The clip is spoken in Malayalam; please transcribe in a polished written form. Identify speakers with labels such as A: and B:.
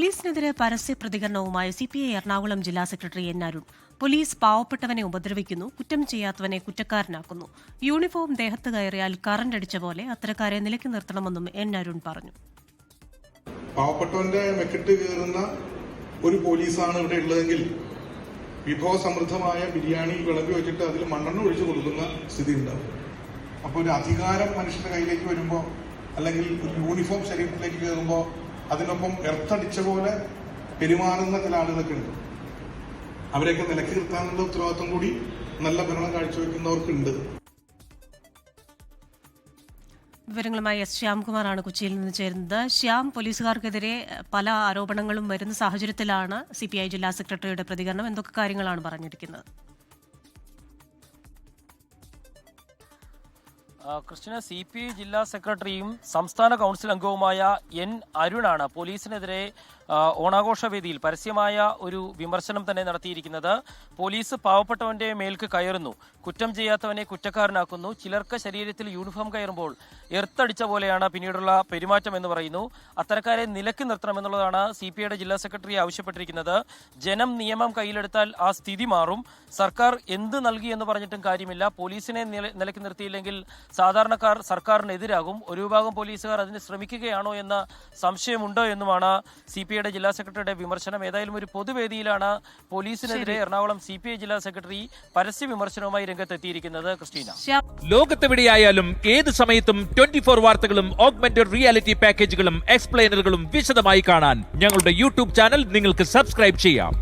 A: പോലീസിനെതിരെ പരസ്യ പ്രതികരണവുമായി സിപിഐ എറണാകുളം ജില്ലാ സെക്രട്ടറി എൻ അരുൺ. പോലീസ് പാവപ്പെട്ടവനെ ഉപദ്രവിക്കുന്നു, കുറ്റം ചെയ്യാത്തവനെ കുറ്റക്കാരനാക്കുന്നു. യൂണിഫോം ദേഹത്ത് കയറിയാൽ കറണ്ട് അടിച്ച പോലെ അത്തരക്കാരെ നിലയ്ക്ക് നിർത്തണമെന്നും എൻ അരുൺ പറഞ്ഞു.
B: പാവപ്പെട്ടവന്റെ മെക്കിട്ട് കയറുന്ന ഒരു പോലീസാണ് ഇവിടെ ഉള്ളതെങ്കിൽ വിഭവസമൃദ്ധമായ ബിരിയാണി വിളമ്പി വെച്ചിട്ട് അതിൽ മണ്ണെണ്ണ ഒഴിച്ചു കൊടുക്കുന്ന സ്ഥിതി ഉണ്ടാവും. അപ്പോൾ ഒരു അധികാരം മനുഷ്യന്റെ കയ്യിലേക്ക് വരുമ്പോൾ, അല്ലെങ്കിൽ ഒരു യൂണിഫോം ശരീരത്തിലേക്ക് കയറുമ്പോൾ അതിനൊപ്പം എർത്തടിച്ച പോലെ പെരുമാറുന്ന ചില ആളുകളൊക്കെ ഉണ്ട്. അവരെയൊക്കെ നിലക്ക് നിർത്താനുള്ള ഉത്തരവാദിത്വം കൂടി നല്ല ഭരണം കാഴ്ചവെക്കുന്നവർക്കുണ്ട്.
A: വിവരങ്ങളുമായി എസ് ശ്യാംകുമാറാണ് കൊച്ചിയിൽ നിന്ന് ചേരുന്നത്. ശ്യാം, പോലീസുകാർക്കെതിരെ പല ആരോപണങ്ങളും വരുന്ന സാഹചര്യത്തിലാണ് സിപിഐ ജില്ലാ സെക്രട്ടറിയുടെ പ്രതികരണം. എന്തൊക്കെ കാര്യങ്ങളാണ് പറഞ്ഞിരിക്കുന്നത്?
C: ക്രിസ്ത്യന സിപിഐ ജില്ലാ സെക്രട്ടറിയും സംസ്ഥാന കൗൺസിൽ അംഗവുമായ എൻ അരുണാണ് പോലീസിനെതിരെ ഓണാഘോഷ വേദിയിൽ പരസ്യമായ ഒരു വിമർശനം തന്നെ നടത്തിയിരിക്കുന്നത്. പോലീസ് പാവപ്പെട്ടവന്റെ മേൽക്ക് കയറുന്നു, കുറ്റം ചെയ്യാത്തവനെ കുറ്റക്കാരനാക്കുന്നു, ചിലർക്ക് ശരീരത്തിൽ യൂണിഫോം കയറുമ്പോൾ എർത്തടിച്ച പോലെയാണ് പിന്നീടുള്ള പെരുമാറ്റം എന്ന് പറയുന്നു. അത്തരക്കാരെ നിലയ്ക്ക് നിർത്തണമെന്നുള്ളതാണ് സിപിഐയുടെ ജില്ലാ സെക്രട്ടറി ആവശ്യപ്പെട്ടിരിക്കുന്നത്. ജനം നിയമം കയ്യിലെടുത്താൽ ആ സ്ഥിതി മാറും. സർക്കാർ എന്ത് നൽകി എന്ന് പറഞ്ഞിട്ടും കാര്യമില്ല. പോലീസിനെ നിലയ്ക്ക് നിർത്തിയില്ലെങ്കിൽ സാധാരണക്കാർ സർക്കാരിനെതിരാകും. ഒരു വിഭാഗം പോലീസുകാർ അതിന് ശ്രമിക്കുകയാണോ എന്ന സംശയമുണ്ടോ എന്നുമാണ് സിപിഐയുടെ ജില്ലാ സെക്രട്ടറിയുടെ വിമർശനം. ഏതായാലും ഒരു പൊതുവേദിയിലാണ് പോലീസിനെതിരെ എറണാകുളം സിപിഐ ജില്ലാ സെക്രട്ടറി പരസ്യ വിമർശനവുമായി രംഗത്തെത്തിയിരിക്കുന്നത്. ക്രിസ്റ്റീന,
D: ലോകത്തെവിടെയായാലും ഏത് സമയത്തും 24 വാർത്തകളും ഓഗ്മെന്റഡ് റിയാലിറ്റി പാക്കേജുകളും എക്സ്പ്ലെയിനറുകളും വിശദമായി കാണാൻ ഞങ്ങളുടെ യൂട്യൂബ് ചാനൽ നിങ്ങൾക്ക് സബ്സ്ക്രൈബ് ചെയ്യാം.